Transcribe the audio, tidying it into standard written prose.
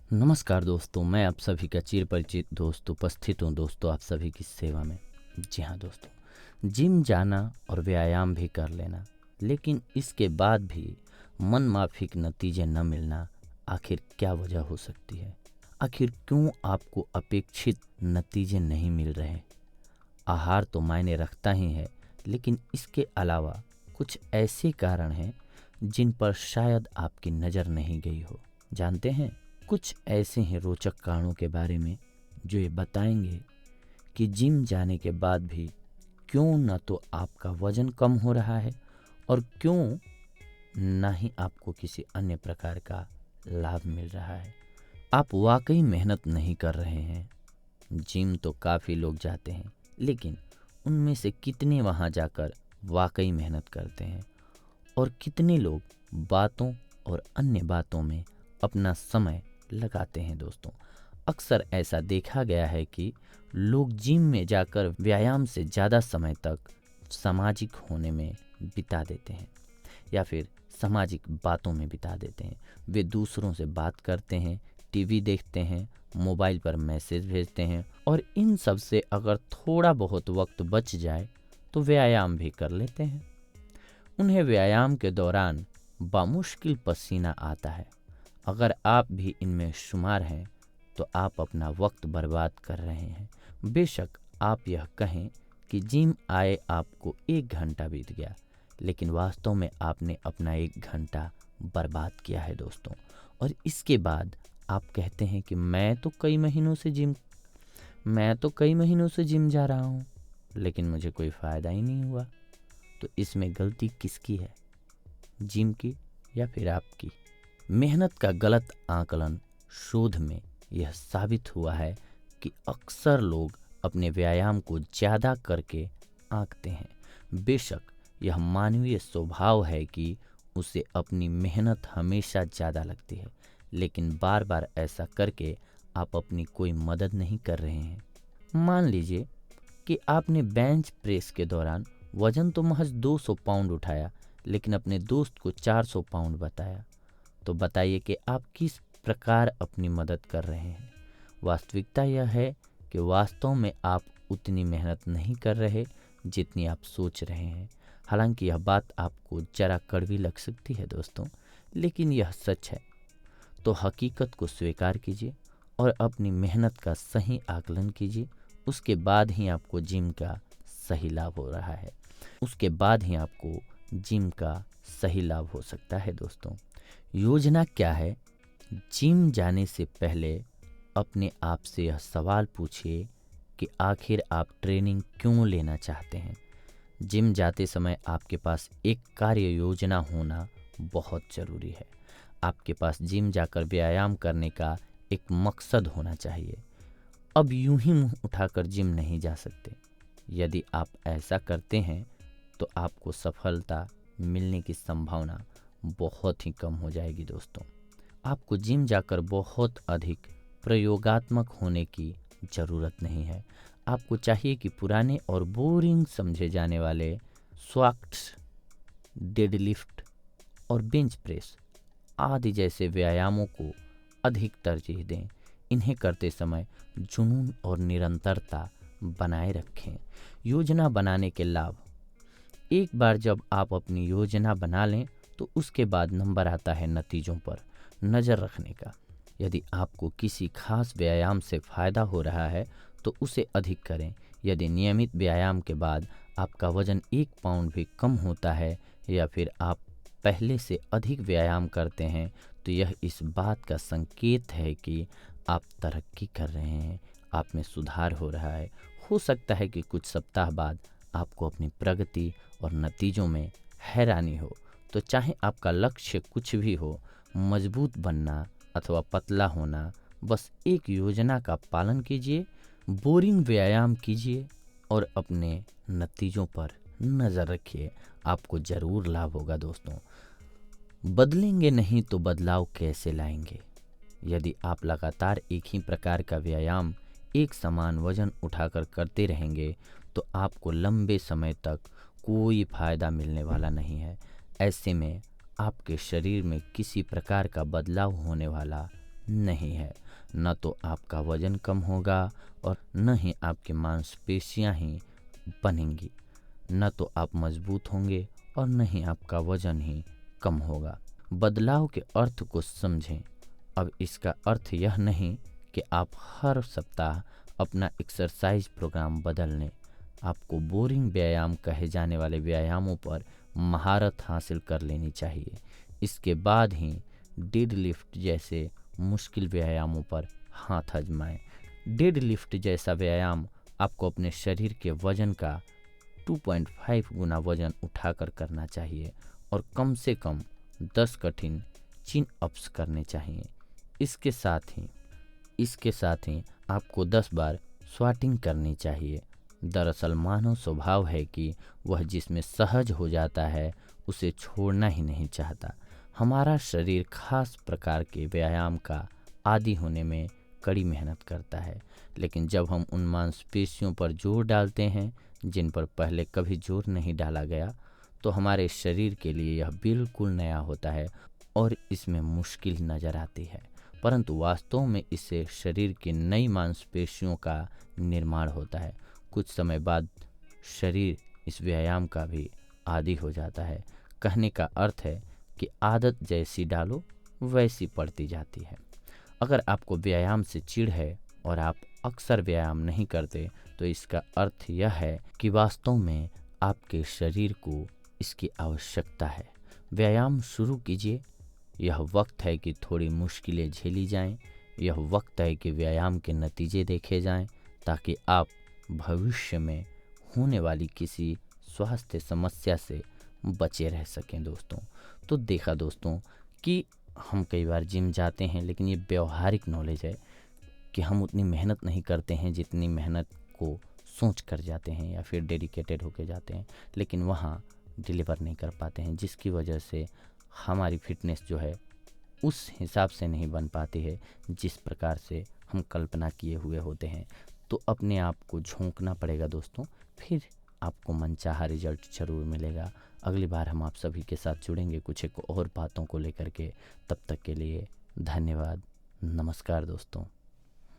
नमस्कार दोस्तों, मैं आप सभी का चिर परिचित दोस्त उपस्थित हूँ दोस्तों आप सभी की सेवा में। जी हाँ दोस्तों, जिम जाना और व्यायाम भी कर लेना, लेकिन इसके बाद भी मन माफिक नतीजे न मिलना, आखिर क्या वजह हो सकती है? आखिर क्यों आपको अपेक्षित नतीजे नहीं मिल रहे? आहार तो मायने रखता ही है, लेकिन इसके अलावा कुछ ऐसे कारण हैं जिन पर शायद आपकी नज़र नहीं गई हो। जानते हैं, कुछ ऐसे हैं रोचक कारणों के बारे में जो ये बताएंगे कि जिम जाने के बाद भी क्यों ना तो आपका वजन कम हो रहा है और क्यों ना ही आपको किसी अन्य प्रकार का लाभ मिल रहा है। आप वाकई मेहनत नहीं कर रहे हैं। जिम तो काफ़ी लोग जाते हैं, लेकिन उनमें से कितने वहाँ जाकर वाकई मेहनत करते हैं और कितने लोग बातों और अन्य बातों में अपना समय लगाते हैं दोस्तों। अक्सर ऐसा देखा गया है कि लोग जिम में जाकर व्यायाम से ज़्यादा समय तक सामाजिक होने में बिता देते हैं या फिर सामाजिक बातों में बिता देते हैं। वे दूसरों से बात करते हैं, टीवी देखते हैं, मोबाइल पर मैसेज भेजते हैं और इन सब से अगर थोड़ा बहुत वक्त बच जाए तो व्यायाम भी कर लेते हैं। उन्हें व्यायाम के दौरान बामुश्किल पसीना आता है। अगर आप भी इनमें शुमार हैं तो आप अपना वक्त बर्बाद कर रहे हैं। बेशक आप यह कहें कि जिम आए आपको 1 घंटा बीत गया, लेकिन वास्तव में आपने अपना 1 घंटा बर्बाद किया है दोस्तों। और इसके बाद आप कहते हैं कि मैं तो कई महीनों से जिम जा रहा हूँ, लेकिन मुझे कोई फ़ायदा ही नहीं हुआ। तो इसमें गलती किसकी है, जिम की या फिर आपकी? मेहनत का गलत आकलन शोध में यह साबित हुआ है कि अक्सर लोग अपने व्यायाम को ज़्यादा करके आंकते हैं। बेशक यह मानवीय स्वभाव है कि उसे अपनी मेहनत हमेशा ज़्यादा लगती है, लेकिन बार बार ऐसा करके आप अपनी कोई मदद नहीं कर रहे हैं। मान लीजिए कि आपने बेंच प्रेस के दौरान वजन तो महज 200 पाउंड उठाया, लेकिन अपने दोस्त को 400 पाउंड बताया। तो बताइए कि आप किस प्रकार अपनी मदद कर रहे हैं। वास्तविकता यह है कि वास्तव में आप उतनी मेहनत नहीं कर रहे जितनी आप सोच रहे हैं। हालांकि यह बात आपको जरा कड़वी लग सकती है दोस्तों, लेकिन यह सच है। तो हकीकत को स्वीकार कीजिए और अपनी मेहनत का सही आकलन कीजिए। उसके बाद ही आपको जिम का सही लाभ हो रहा है। उसके बाद ही आपको जिम का सही लाभ हो सकता है दोस्तों। योजना क्या है? जिम जाने से पहले अपने आप से यह सवाल पूछिए कि आखिर आप ट्रेनिंग क्यों लेना चाहते हैं। जिम जाते समय आपके पास एक कार्य योजना होना बहुत ज़रूरी है। आपके पास जिम जाकर व्यायाम करने का एक मकसद होना चाहिए। अब यूं ही मुंह उठाकर जिम नहीं जा सकते। यदि आप ऐसा करते हैं तो आपको सफलता मिलने की संभावना बहुत ही कम हो जाएगी दोस्तों। आपको जिम जाकर बहुत अधिक प्रयोगात्मक होने की ज़रूरत नहीं है। आपको चाहिए कि पुराने और बोरिंग समझे जाने वाले स्क्वाट्स, डेडलिफ्ट और बेंच प्रेस आदि जैसे व्यायामों को अधिक तरजीह दें। इन्हें करते समय जुनून और निरंतरता बनाए रखें। योजना बनाने के लाभ। एक बार जब आप अपनी योजना बना लें तो उसके बाद नंबर आता है नतीजों पर नज़र रखने का। यदि आपको किसी खास व्यायाम से फ़ायदा हो रहा है तो उसे अधिक करें। यदि नियमित व्यायाम के बाद आपका वज़न 1 पाउंड भी कम होता है या फिर आप पहले से अधिक व्यायाम करते हैं तो यह इस बात का संकेत है कि आप तरक्की कर रहे हैं, आप में सुधार हो रहा है। हो सकता है कि कुछ सप्ताह बाद आपको अपनी प्रगति और नतीजों में हैरानी हो। तो चाहे आपका लक्ष्य कुछ भी हो, मजबूत बनना अथवा पतला होना, बस एक योजना का पालन कीजिए, बोरिंग व्यायाम कीजिए और अपने नतीजों पर नज़र रखिए। आपको ज़रूर लाभ होगा दोस्तों। बदलेंगे नहीं तो बदलाव कैसे लाएंगे? यदि आप लगातार एक ही प्रकार का व्यायाम एक समान वजन उठाकर करते रहेंगे तो आपको लंबे समय तक कोई फायदा मिलने वाला नहीं है। ऐसे में आपके शरीर में किसी प्रकार का बदलाव होने वाला नहीं है। न तो आपका वजन कम होगा और न ही आपकी मांसपेशियां ही बनेंगी। न तो आप मजबूत होंगे और न ही आपका वजन ही कम होगा। बदलाव के अर्थ को समझें। अब इसका अर्थ यह नहीं कि आप हर सप्ताह अपना एक्सरसाइज प्रोग्राम बदल लें। आपको बोरिंग व्यायाम कहे जाने वाले व्यायामों पर महारत हासिल कर लेनी चाहिए। इसके बाद ही डेडलिफ्ट जैसे मुश्किल व्यायामों पर हाथ आजमाएं। डेडलिफ्ट जैसा व्यायाम आपको अपने शरीर के वजन का 2.5 गुना वजन उठाकर करना चाहिए और कम से कम 10 कठिन चिन अप्स करने चाहिए। इसके साथ ही आपको 10 बार स्क्वाटिंग करनी चाहिए। दरअसल मानव स्वभाव है कि वह जिसमें सहज हो जाता है उसे छोड़ना ही नहीं चाहता। हमारा शरीर खास प्रकार के व्यायाम का आदी होने में कड़ी मेहनत करता है, लेकिन जब हम उन मांसपेशियों पर जोर डालते हैं जिन पर पहले कभी जोर नहीं डाला गया, तो हमारे शरीर के लिए यह बिल्कुल नया होता है और इसमें मुश्किल नजर आती है। परंतु वास्तव में इससे शरीर की नई मांसपेशियों का निर्माण होता है। कुछ समय बाद शरीर इस व्यायाम का भी आदी हो जाता है। कहने का अर्थ है कि आदत जैसी डालो वैसी पड़ती जाती है। अगर आपको व्यायाम से चिढ़ है और आप अक्सर व्यायाम नहीं करते, तो इसका अर्थ यह है कि वास्तव में आपके शरीर को इसकी आवश्यकता है। व्यायाम शुरू कीजिए। यह वक्त है कि थोड़ी मुश्किलें झेली जाएं। यह वक्त है कि व्यायाम के नतीजे देखे जाएं, ताकि आप भविष्य में होने वाली किसी स्वास्थ्य समस्या से बचे रह सकें दोस्तों। तो देखा दोस्तों कि हम कई बार जिम जाते हैं, लेकिन ये व्यवहारिक नॉलेज है कि हम उतनी मेहनत नहीं करते हैं जितनी मेहनत को सोच कर जाते हैं या फिर डेडिकेटेड होके जाते हैं, लेकिन वहाँ डिलीवर नहीं कर पाते हैं, जिसकी वजह से हमारी फिटनेस जो है उस हिसाब से नहीं बन पाती है जिस प्रकार से हम कल्पना किए हुए होते हैं। तो अपने आप को झोंकना पड़ेगा दोस्तों, फिर आपको मनचाहा रिजल्ट जरूर मिलेगा। अगली बार हम आप सभी के साथ जुड़ेंगे कुछ एक और बातों को लेकर के। तब तक के लिए धन्यवाद। नमस्कार दोस्तों।